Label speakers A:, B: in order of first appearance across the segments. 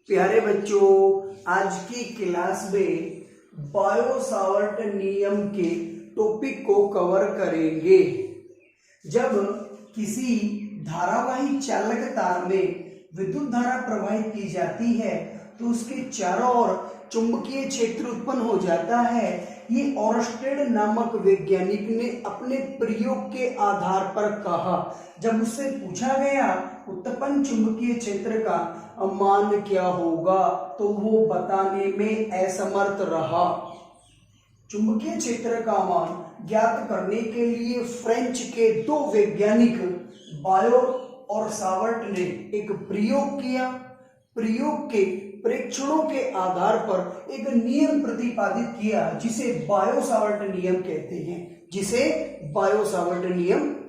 A: प्यारे बच्चों, आज की क्लास में बायो सावर्ट नियम के टॉपिक को कवर करेंगे। जब किसी धारावाही चालक तार में विद्युत धारा प्रवाहित की जाती है तो उसके चारों ओर चुंबकीय क्षेत्र उत्पन्न हो जाता है। ये ऑरस्टेड नामक वैज्ञानिक ने अपने प्रयोग के आधार पर कहा। जब उससे पूछा गया उत्पन्न चुंबकीय क्षेत्र का मान क्या होगा तो वो बताने में असमर्थ रहा। चुंबकीय क्षेत्र का मान ज्ञात करने के लिए फ्रेंच के दो वैज्ञानिक बायो और सावर्ट ने एक प्रयोग किया। प्रयोग के परीक्षणों के आधार पर एक नियम प्रतिपादित किया जिसे बायो सावर्ट नियम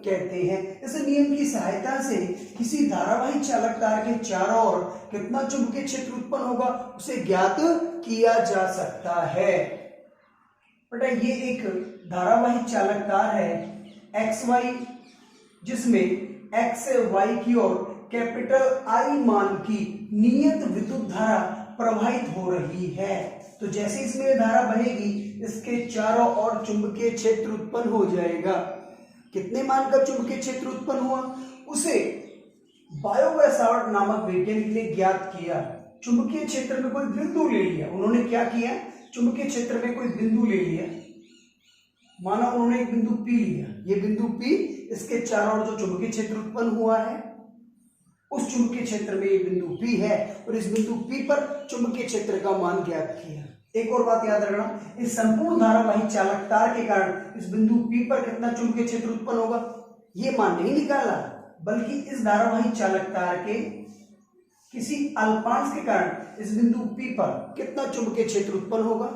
A: कहते हैं। इस नियम की सहायता से किसी धारावाही चालक तार के चारों ओर कितना चुंबकीय क्षेत्र उत्पन्न होगा उसे ज्ञात किया जा सकता है। बेटा, ये एक धारावाही चालक तार है XY, जिसमें X से Y की ओर कैपिटल I मान की नियत विद्युत धारा प्रवाहित हो रही है। तो जैसे इसमें धारा बहेगी इसके चारों ओर चुंबकीय क्षेत्र उत्पन्न हो जाएगा। कितने मान का चुंबकीय क्षेत्र उत्पन्न हुआ उसे बायो सावर्ट नामक वैज्ञानिक ने ज्ञात किया। चुंबकीय क्षेत्र में कोई बिंदु ले लिया। उन्होंने क्या किया? चुंबकीय क्षेत्र में कोई बिंदु ले लिया। माना उन्होंने एक बिंदु P लिया। ये बिंदु P, इसके चारों ओर जो चुंबकीय क्षेत्र उत्पन्न हुआ है उस चुंबकीय क्षेत्र में ये बिंदु P है और इस बिंदु P पर चुंबकीय क्षेत्र का मान ज्ञात किया। एक और बात याद रखना, इस संपूर्ण धारावाही चालक तार के कारण इस बिंदु P पर कितना चुंबकीय क्षेत्र उत्पन्न होगा ये मान नहीं निकाला, बल्कि इस धारावाही चालक तार के किसी अल्पांश के कारण इस बिंदु P पर कितना चुंबकीय क्षेत्र उत्पन्न होगा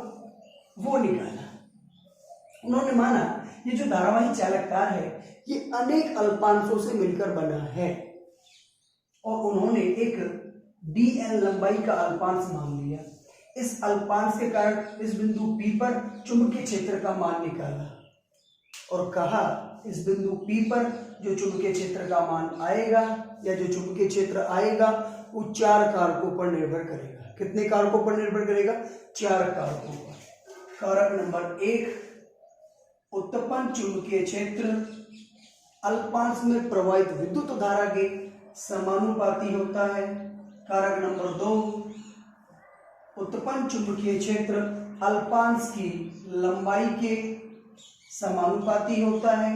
A: वो निकाला। उन्होंने माना ये जो धारावाही चालक तार है ये अनेक अल्पांशों से मिलकर बना है और उन्होंने एक dl लंबाई का अल्पांश मान लिया। इस अल्पांश के कारण इस बिंदु P पर चुंबकीय क्षेत्र का मान निकाला और कहा इस बिंदु P पर जो चुंबकीय क्षेत्र का मान आएगा या जो चुंबकीय क्षेत्र आएगा वो चार कारकों पर निर्भर करेगा। कितने कारकों पर निर्भर करेगा? चार कारकों पर। कारक नंबर 1, उत्पन्न चुंबकीय क्षेत्र अल्पांश में प्रवाहित विद्युत धारा के समानुपाती होता है। कारक नंबर 2, उत्पन्न चुंबकीय क्षेत्र अल्पांश की लंबाई के समानुपाती होता है।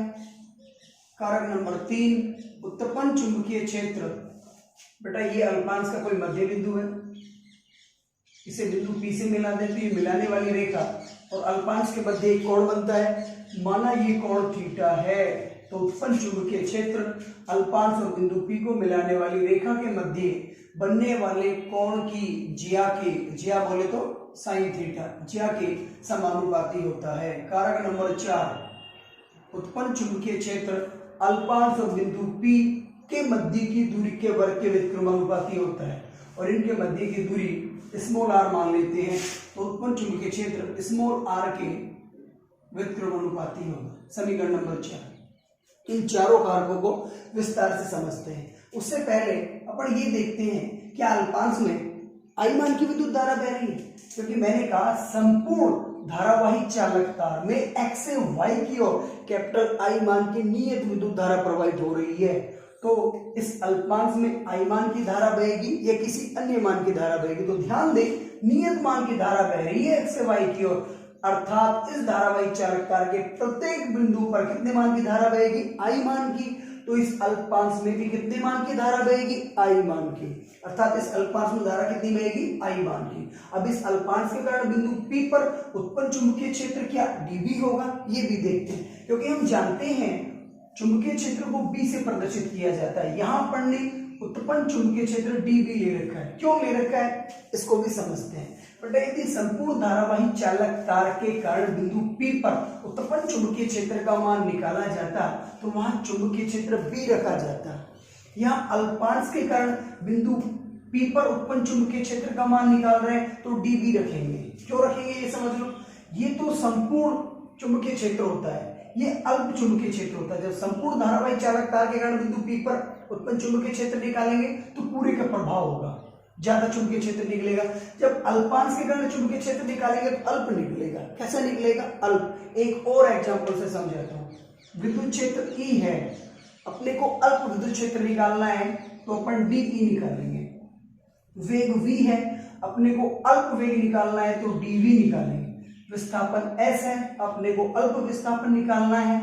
A: कारक नंबर 3, उत्पन्न चुंबकीय क्षेत्र, बेटा ये अल्पांश का कोई मध्य बिंदु है, इसे बिंदु P से मिला देते हैं, मिलाने वाली रेखा और अल्पांश के मध्य एक कोण बनता है। माना ये कोण थीटा है तो उत्पन्न चुंबकीय क्षेत्र अल्पांश और बिंदु P को मिलाने वाली रेखा के मध्य बनने वाले कोण की ज्या बोले तो साइन थीटा, ज्या के समानुपाती होता है। कारक नंबर 4, उत्पन्न चुंबकीय क्षेत्र अल्पांश और बिंदु P के मध्य की दूरी के वर्ग के व्युत्क्रमानुपाती होता है और इनके मध्य की दूरी स्मॉल r मान लेते हैं तो उत्पन्न चुंबकीय क्षेत्र स्मॉल r के व्युत्क्रमानुपाती होगा। समीकरण नंबर 4। इन चारों कारकों को विस्तार से समझते हैं। उससे पहले अपन ये देखते हैं क्या अल्पांश में I मान की विद्युत धारा बह रही है, क्योंकि मैंने कहा संपूर्ण धारावाही चालक तार में X से Y की ओर कैपिटल I मान की नियत विद्युत धारा प्रवाहित हो रही है। तो इस अल्पांश में I मान की धारा बहेगी या किसी अन्य मान की धारा बहेगी। तो ध्यान दें, नियत मान की धारा बह रही है X से Y की ओर, अर्थात इस धारावाही चालक तार के प्रत्येक बिंदु पर कितने मान की धारा बहेगी? I मान की। तो इस अल्पांश में भी कितने मान की धारा बहेगी? I मान की। अर्थात इस अल्पांश में धारा कितनी बहेगी? I मान की। अब इस अल्पांश के कारण बिंदु P पर उत्पन्न चुंबकीय क्षेत्र क्या dB होगा ये भी देखते हैं, क्योंकि हम जानते हैं चुंबकीय क्षेत्र को B से प्रदर्शित किया जाता है। यहाँ पर ने उत्पन्न चुंबकीय क्षेत्र dB ले रखा है। क्यों ले रखा है इसको भी समझते हैं। बेटा, यदि संपूर्ण धारावाही चालक तार के कारण बिंदु P पर उत्पन्न चुंबकीय क्षेत्र का मान निकाला जाता तो वहां चुंबकीय क्षेत्र B रखा जाता। यहाँ अल्पांश के कारण बिंदु P पर उत्पन्न चुंबकीय क्षेत्र का मान निकाल रहे हैं तो dB रखेंगे। क्यों रखेंगे ये समझ लो। ये तो संपूर्ण चुंबकीय क्षेत्र होता है, ये अल्प चुंबकीय क्षेत्र होता है। जब संपूर्ण धारावाही चालक तार के कारण बिंदु P पर उत्पन्न चुंबकीय क्षेत्र निकालेंगे तो पूरे का प्रभाव होगा। ज्यादा चुंबकीय क्षेत्र निकलेगा। जब अल्पांश के कारण चुंबकीय क्षेत्र निकालेंगे तो अल्प निकलेगा। कैसा निकलेगा? अल्प। एक और एग्जांपल से समझाता हूं। विद्युत क्षेत्र ई है, अपने को अल्प विद्युत क्षेत्र निकालना है तो अपन डी ई निकालेंगे। वेग v है, अपने को अल्प वेग निकालना है तो dv निकालेंगे। विस्थापन s है, अपने को अल्प विस्थापन निकालना है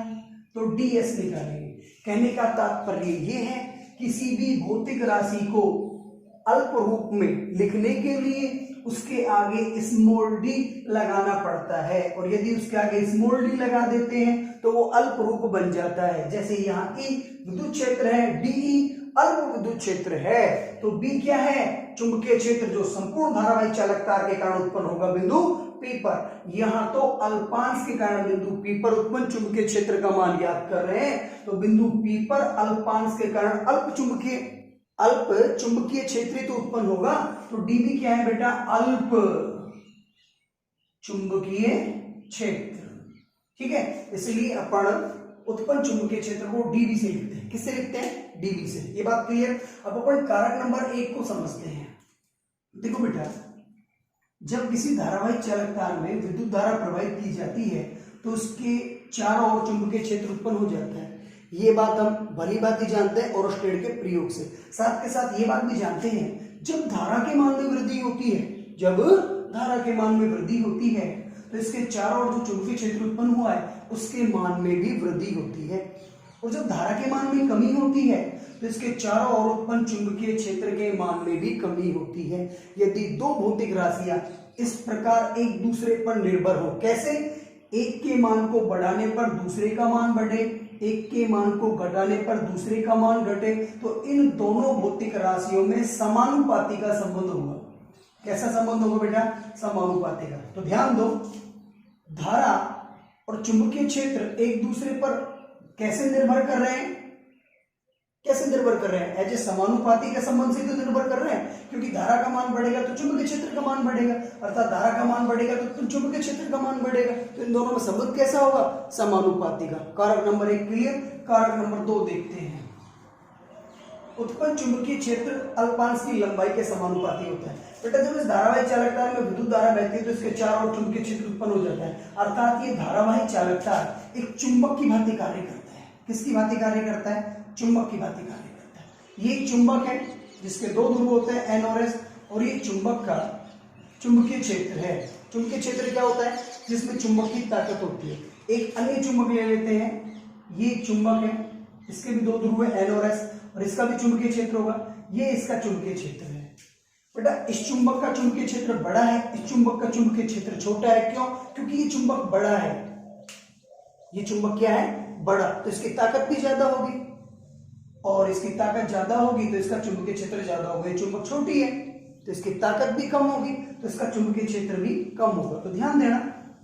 A: तो ds निकालेंगे। कहने का तात्पर्य ये है, किसी भी भौतिक राशि को अल्प रूप में लिखने के लिए उसके आगे स्मॉल d लगाना पड़ता है, और यदि उसके आगे स्मॉल d लगा देते हैं तो वो अल्प रूप बन जाता है। जैसे यहाँ E विद्युत क्षेत्र है, dE अल्प विद्युत क्षेत्र है, तो B क्या है? चुंबकीय क्षेत्र जो संपूर्ण धारावाही चालकता के कारण उत्पन्न होगा बिंदु P पर। यहाँ तो अल्पांश के कारण बिंदु P पर उत्पन्न चुंबकीय क्षेत्र का मान याद कर रहे हैं, तो बिंदु P पर अल्पांश के कारण अल्प चुंबकीय क्षेत्र तो उत्पन्न होगा। तो dB क्या है बेटा? अल्प चुंबकीय क्षेत्र। ठीक है, इसलिए अपन उत्पन्न चुंबकीय क्षेत्र को dB से लिखते हैं। किससे लिखते हैं? dB से। ये बात क्लियर? अब अपन कारक नंबर 1 को समझते हैं। देखो बेटा, जब किसी धारावाहिक चालक तार में विद्युत धारा प्रवाहित की जाती है तो उसके चारों ओर चुंबकीय क्षेत्र उत्पन्न हो जाता है। ये बात हम भली बात ही जानते हैं ओरस्टेड के प्रयोग से। साथ के साथ ये बात भी जानते हैं, जब धारा के मान में वृद्धि होती है, जब धारा के मान में वृद्धि होती है तो इसके चारों ओर जो चुंबकीय क्षेत्र उत्पन्न हुआ है उसके मान में भी वृद्धि होती है, और जब धारा के मान में कमी होती है तो इसके चारों ओर उत्पन्न चुंबकीय क्षेत्र के मान में भी कमी होती है। यदि दो भौतिक राशियां इस प्रकार एक दूसरे पर निर्भर हो, कैसे? एक के मान को बढ़ाने पर दूसरे का मान बढ़े, एक के मान को घटाने पर दूसरे का मान घटे, तो इन दोनों भौतिक राशियों में समानुपाती का संबंध होगा। कैसा संबंध होगा बेटा? समानुपाती का। तो ध्यान दो, धारा और चुंबकीय क्षेत्र एक दूसरे पर कैसे निर्भर कर रहे हैं? कैसे निर्भर कर रहे हैं? एज ए समानुपाती के संबंध से तो निर्भर कर रहे हैं, क्योंकि धारा का मान बढ़ेगा तो चुंबकीय क्षेत्र का मान बढ़ेगा, अर्थात धारा का मान बढ़ेगा तो चुंबकीय क्षेत्र का मान बढ़ेगा। तो इन दोनों में संबंध कैसा होगा? समानुपाती का। कारक नंबर 1 क्लियर। कारक नंबर 2 देखते हैं। उत्पन्न चुंबकीय क्षेत्र अल्पांश की लंबाई के समानुपाती होता है। बेटा, जब इस धारावाही चालक तार में विद्युत धारा बहती है तो इसके चारों ओर चुंबकीय क्षेत्र उत्पन्न हो जाता है, अर्थात ये धारावाही चालक तार एक चुंबक की भांति कार्य करता है। किसकी भांति कार्य करता है? चुंबक की भांति कार्य करता है। ये एक चुंबक है जिसके दो ध्रुव होते हैं N और S, और ये चुंबक का चुंबकीय क्षेत्र है। चुंबकीय क्षेत्र क्या होता है? जिसमें चुंबक की ताकत होती है। एक अन्य चुंबक ले लेते हैं, ये चुंबक है, इसके भी दो ध्रुव है N और S, और इसका भी चुंबकीय क्षेत्र होगा। ये इसका चुंबकीय क्षेत्र है। बेटा, इस चुंबक का चुंबकीय क्षेत्र बड़ा है, इस चुंबक का चुंबकीय क्षेत्र छोटा है। क्यों? क्योंकि ये चुंबक बड़ा है। ये चुंबक क्या है? बड़ा, तो इसकी ताकत भी ज्यादा होगी, और इसकी ताकत ज्यादा होगी तो इसका चुंबकीय क्षेत्र ज्यादा होगा। ये चुंबक छोटी है तो इसकी ताकत भी कम होगी तो इसका चुंबकीय क्षेत्र भी कम होगा। तो ध्यान देना,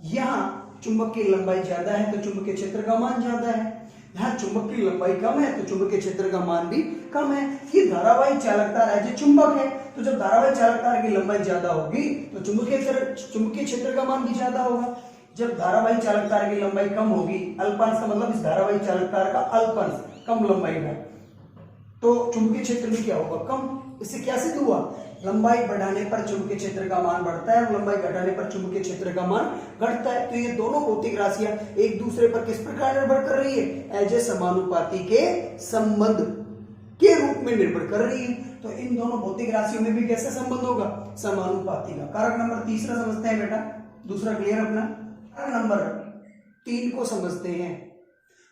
A: यहाँ चुंबक की लंबाई ज्यादा है तो चुंबकीय क्षेत्र का मान ज्यादा है, यहाँ चुंबक की लंबाई कम है तो चुंबकीय क्षेत्र का मान भी कम है। ये धारावाही चालक तार है जो चुंबक है, तो जब धारावाही चालक तार की लंबाई ज्यादा होगी तो चुंबकीय क्षेत्र का मान भी ज्यादा होगा। जब धारावाही चालक तार की लंबाई कम होगी, अल्पांश का मतलब इस धारावाही चालक तार का अल्पांश, कम लंबाई है, तो चुंबकीय क्षेत्र भी क्या होगा? कम। इससे क्या सिद्ध हुआ? लंबाई बढ़ाने पर चुंबकीय क्षेत्र का मान बढ़ता है और लंबाई घटाने पर चुंबकीय क्षेत्र का मान घटता है। तो ये दोनों भौतिक राशियां एक दूसरे पर किस प्रकार निर्भर कर रही है? एज ए समानुपाती के संबंध के रूप में निर्भर कर रही है। तो इन दोनों भौतिक राशियों में भी कैसा संबंध होगा? समानुपाती का। कारक नंबर 3 समझते हैं बेटा, दूसरा क्लियर अपना। कारक नंबर 3 को समझते हैं।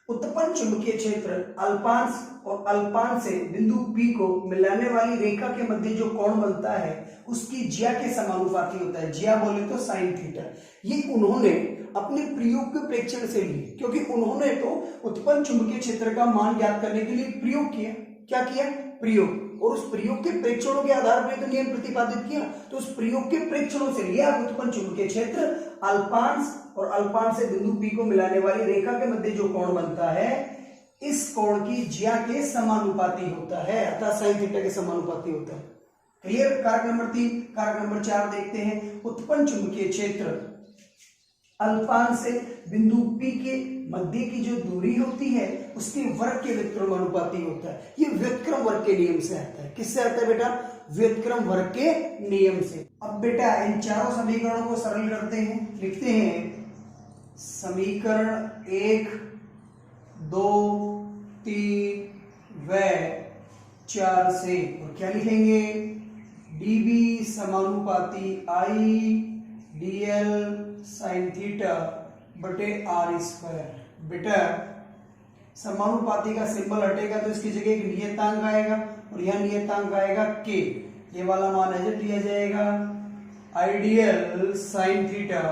A: उत्पन्न चुंबकीय क्षेत्र अल्पांश और अल्पांश से बिंदु P को मिलाने वाली रेखा के मध्य जो कोण बनता है उसकी ज्या के समानुपाती होता है। ज्या बोले तो साइन थीटा। ये उन्होंने अपने प्रयोग के प्रेक्षण से लिए, क्योंकि उन्होंने तो उत्पन्न चुंबकीय क्षेत्र का मान ज्ञात करने के लिए प्रयोग किया। क्या किया? प्रयोग। और उस प्रयोग के प्रेक्षणों के आधार पर तो नियम प्रतिपादित किया, तो उस प्रयोग के प्रेक्षणों से लिया उत्पन्न चुंबकीय क्षेत्र अल्पांश और अल्पांश से बिंदु P को मिलाने वाली रेखा के मध्य जो कोण बनता है इस कोण की ज्या के समानुपाती होता है, अर्थात साइन थीटा के समानुपाती होता है। क्लियर? कारक नंबर 3। कारक नंबर 4 देखते हैं। उत्पन्न चुंबकीय क्षेत्र अल्पांश से बिंदु P के मध्य की जो दूरी होती है उसके वर्ग के व्युत्क्रमानुपाती होता है। ये व्युत्क्रम वर्ग के नियम से आता है। किससे आता है बेटा? व्युत्क्रम वर्ग के नियम से। अब बेटा इन चारों समीकरणों को सरल करते हैं, लिखते हैं समीकरण 1, 2, 3 व 4 से, और क्या लिखेंगे, dB समानुपाती I dl sin थीटा बटे r स्क्वायर। बेटा समानुपाती का सिंबल हटेगा तो इसकी जगह एक नियतांक आएगा और यह नियतांक आएगा k, ये वाला मान एज लिया जाएगा आइडियल साइन थीटा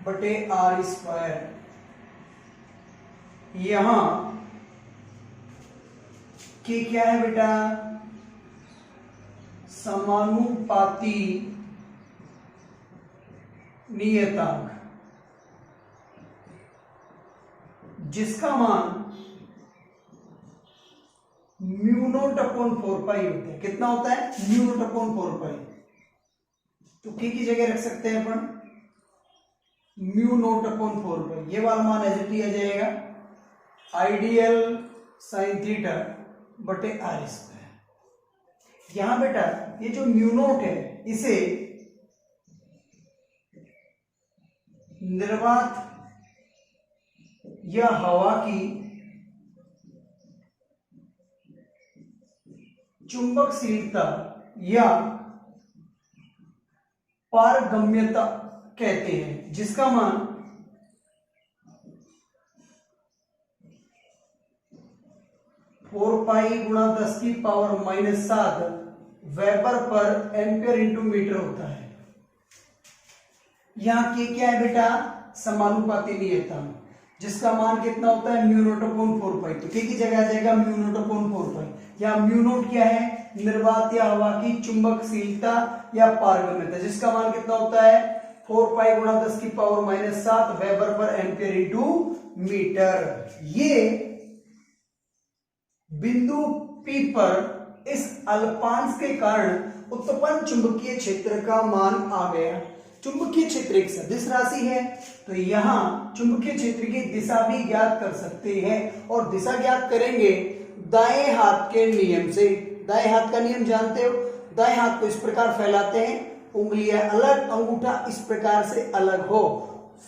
A: बटे r स्क्वायर। यहां k क्या है बेटा, समानुपाती नियतांक जिसका मान म्यू नॉट अपॉन 4 पाई होता है। कितना होता है, म्यू नॉट अपॉन 4 पाई। तो k की जगह रख सकते हैं अपन म्यू नॉट अपॉन 4 पाई, ये वाला मान एज लिया जाएगा आइडियल साइन थीटा बटे r स्क्वायर। यहां बेटा ये जो म्यू नॉट है इसे निर्वात या हवा की चुंबकशीलता या पारगम्यता कहते हैं, जिसका मान 4 पाई गुणा 10 की power -7 weber per ampere into metre होता है। यहां के क्या है बेटा, समानुपाती नियतांक जिसका मान कितना होता है, म्यू नॉट अपॉन 4 पाई। तो के की जगह आ जाएगा म्यू नॉट अपॉन 4 पाई। यहाँ म्यू नॉट क्या है, निर्वात या हवा की चुंबकशीलता या पारगम्यता जिसका मान कितना होता है 4 पाई गुणा 10 की power -7 weber per ampere into metre. ये बिंदु P पर इस अल्पांश के कारण उत्पन्न चुंबकीय क्षेत्र का मान आ गया। चुंबकीय क्षेत्र एक सदिश राशि है, तो यहां चुंबकीय क्षेत्र की दिशा भी ज्ञात कर सकते हैं, और दिशा ज्ञात करेंगे दाएं हाथ के नियम से। दाएं हाथ का नियम जानते हो, दाएं हाथ को इस प्रकार फैलाते हैं, उंगलियां अलग, अंगूठा इस प्रकार से अलग हो,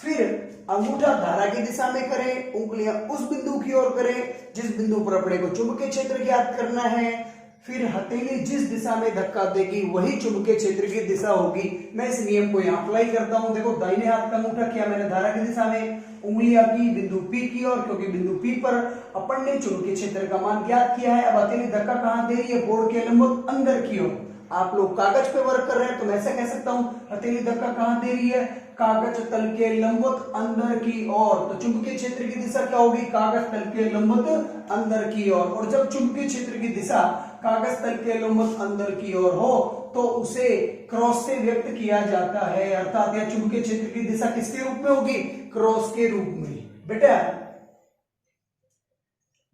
A: फिर अंगूठा धारा की दिशा में करें, उंगलियां उस बिंदु की ओर करें जिस बिंदु पर अपने को चुंबकीय क्षेत्र ज्ञात करना है, फिर हथेली जिस दिशा में धक्का देगी वही चुंबकीय क्षेत्र की दिशा होगी। मैं इस नियम को यहां अप्लाई करता हूं। देखो दाहिने हाथ का अंगूठा किया मैंने धारा की दिशा में, उंगलियां की बिंदु P की ओर, क्योंकि बिंदु P पर अपन ने चुंबकीय क्षेत्र का मान ज्ञात किया है। अब हथेली धक्का कहां दे रही है, बोर्ड के लंबवत अंदर की ओर। आप लोग कागज पे वर्क कर रहे हैं तो मैं ऐसा कह सकता हूं हथेली धक्का कहां दे रही है, कागज तल के लंबवत अंदर की ओर। तो चुंबकीय क्षेत्र की दिशा क्या होगी, कागज तल के लंबवत अंदर की ओर। और जब चुंबकीय क्षेत्र की दिशा कागज तल के लंबवत अंदर की ओर हो तो उसे क्रॉस से व्यक्त किया जाता है, अर्थात यह चुंबकीय क्षेत्र की दिशा किसके रूप में होगी, क्रॉस के रूप में। बेटा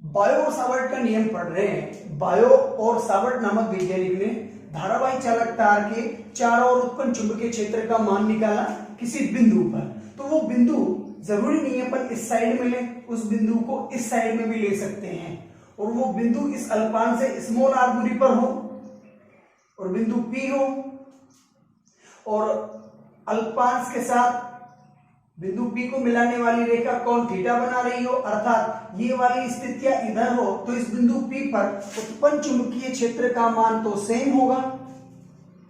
A: बायो और सावर्ट का नियम पढ़ रहे हैं। बायो और सावर्ट नामक वैज्ञानिक ने धारावाही चालक तार के चारों ओर उत्पन्न चुंबकीय क्षेत्र का मान निकाला किसी बिंदु पर। तो वो बिंदु जरूरी नहीं है पर इस साइड में ले, उस बिंदु को इस साइड में भी ले सकते हैं, और वो बिंदु इस अल्पांश से स्मॉल r दूरी पर हो और बिंदु P हो, और अल्पांश के साथ बिंदु P को मिलाने वाली रेखा कोण थीटा बना रही हो, अर्थात ये वाली स्थितियां इधर हो, तो इस बिंदु P पर उत्पन्न चुंबकीय क्षेत्र का मान तो सेम होगा,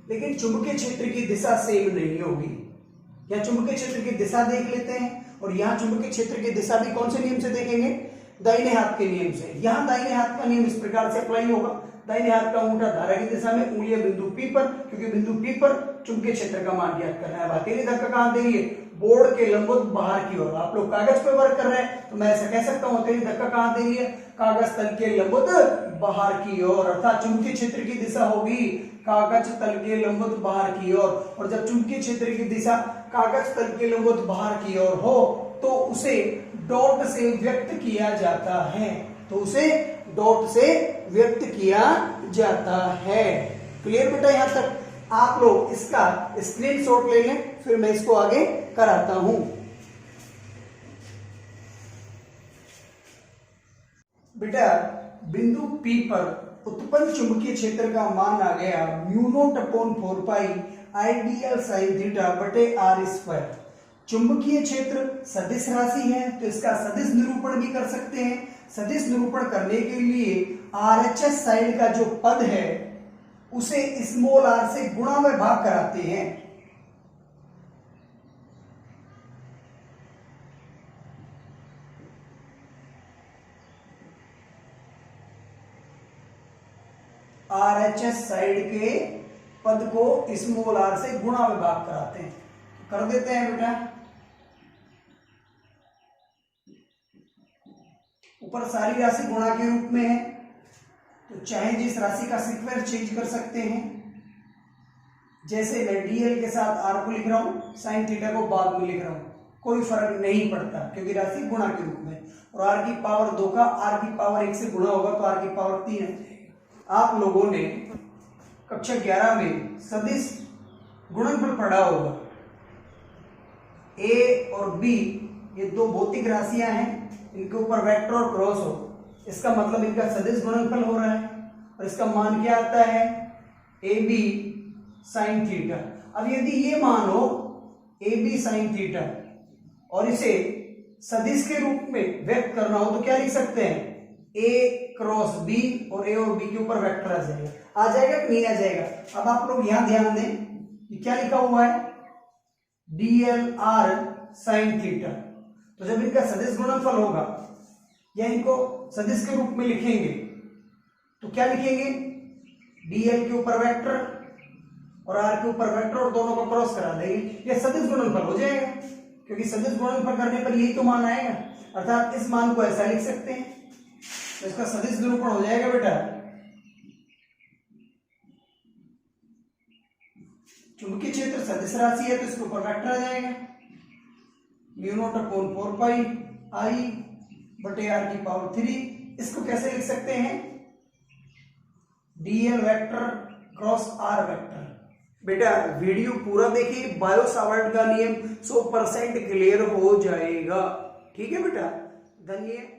A: लेकिन चुंबकीय क्षेत्र की दिशा सेम नहीं होगी। यहाँ चुंबकीय क्षेत्र की दिशा देख लेते हैं, और यहाँ चुंबकीय क्षेत्र की दिशा भी कौन से नियम से देखेंगे, दाहिने हाथ के नियम से। यहाँ दाहिने हाथ का नियम इस प्रकार से अप्लाई होगा, दाहिने हाथ का अंगूठा धारा की दिशा में, उंगलियां बिंदु P पर, क्योंकि बिंदु P पर चुंबकीय क्षेत्र का मान ज्ञात करना है। हथेली धक्का कहां दे रही है, बोर्ड के लंबवत बाहर की ओर। आप लोग कागज पे वर्क कर रहे हैं तो मैं ऐसा कह सकता हूं हथेली धक्का कहां दे रही है, कागज तल के लंबवत बाहर की ओर, अर्थात चुंबकीय क्षेत्र की दिशा होगी कागज तल के लंबवत बाहर की ओर। और जब चुंबकीय क्षेत्र की दिशा कागज तल के लंबवत बाहर की ओर हो तो उसे डॉट से व्यक्त किया जाता है, तो उसे डॉट से व्यक्त किया जाता है। क्लियर बेटा यहां तक? आप लोग इसका स्क्रीनशॉट ले लें, फिर मैं इसको आगे कराता हूं। बेटा बिंदु P पर उत्पन्न चुंबकीय क्षेत्र का मान आ गया म्यू नॉट अपॉन 4 पाई आइडियल साइन थीटा बटे आर स्क्वायर। चुंबकीय क्षेत्र सदिश राशि है तो इसका सदिश निरूपण भी कर सकते हैं। सदिश निरूपण करने के लिए आरएचएस साइड का जो पद है उसे स्मॉल आर से गुणा में भाग कराते हैं। आरएचएस साइड के पद को स्मॉल आर से गुणा में भाग कराते हैं। कर देते हैं बेटा। ऊपर सारी राशि गुणा के रूप में है तो चाहे जिस राशि का सीक्वेंस चेंज कर सकते हैं। जैसे मैं डीएल के साथ आर को लिख रहा हूं, साइन थीटा को बाद में लिख रहा हूं, कोई फर्क नहीं पड़ता क्योंकि राशि गुणा के रूप में। और आर की पावर 2 का आर की पावर 1 से गुणा होगा तो आर की पावर 3 आ जाएगा। आप लोगों ने कक्षा 11 में सदिश गुणनफल पढ़ा होगा। ए और बी ये दो भौतिक राशियां हैं, इनके ऊपर वेक्टर और क्रॉस हो, इसका मतलब इनका सदिश गुणनफल हो रहा है और इसका मान क्या आता है ए बी साइन थीटा। अब यदि ये मान हो ए बी साइन थीटा और इसे सदिश के रूप में व्यक्त करना हो तो क्या लिख सकते हैं ए क्रॉस बी और ए और बी के ऊपर वेक्टर आ जाएगा। आ जाएगा कि नहीं आ जाएगा। अब आप लोग यहां ध्यान दें कि क्या लिखा हुआ है डीएल आर साइन थीटा। तो जब इनका सदिश गुणनफल होगा या इनको सदिश के रूप में लिखेंगे तो क्या लिखेंगे डीएल के ऊपर वेक्टर और आर के ऊपर वेक्टर और दोनों को क्रॉस करा देंगे। ये सदिश गुणनफल हो जाएगा क्योंकि सदिश गुणनफल करने पर यही तो मान आएगा। अर्थात इस मान को ऐसा लिख सकते हैं तो इसका सदिश निरूपण हो जाएगा बेटा। चुंबकीय क्षेत्र सदिश राशि है तो इसके ऊपर वेक्टर आ जाएगा म्यू नॉट अपॉन 4 पाई आई बटे आर की पावर 3। इसको कैसे लिख सकते हैं DL vector cross r vector. बेटा वीडियो पूरा देखिए, बायो सावर्ट का नियम 100% क्लियर हो जाएगा। ठीक है बेटा, धन्यवाद।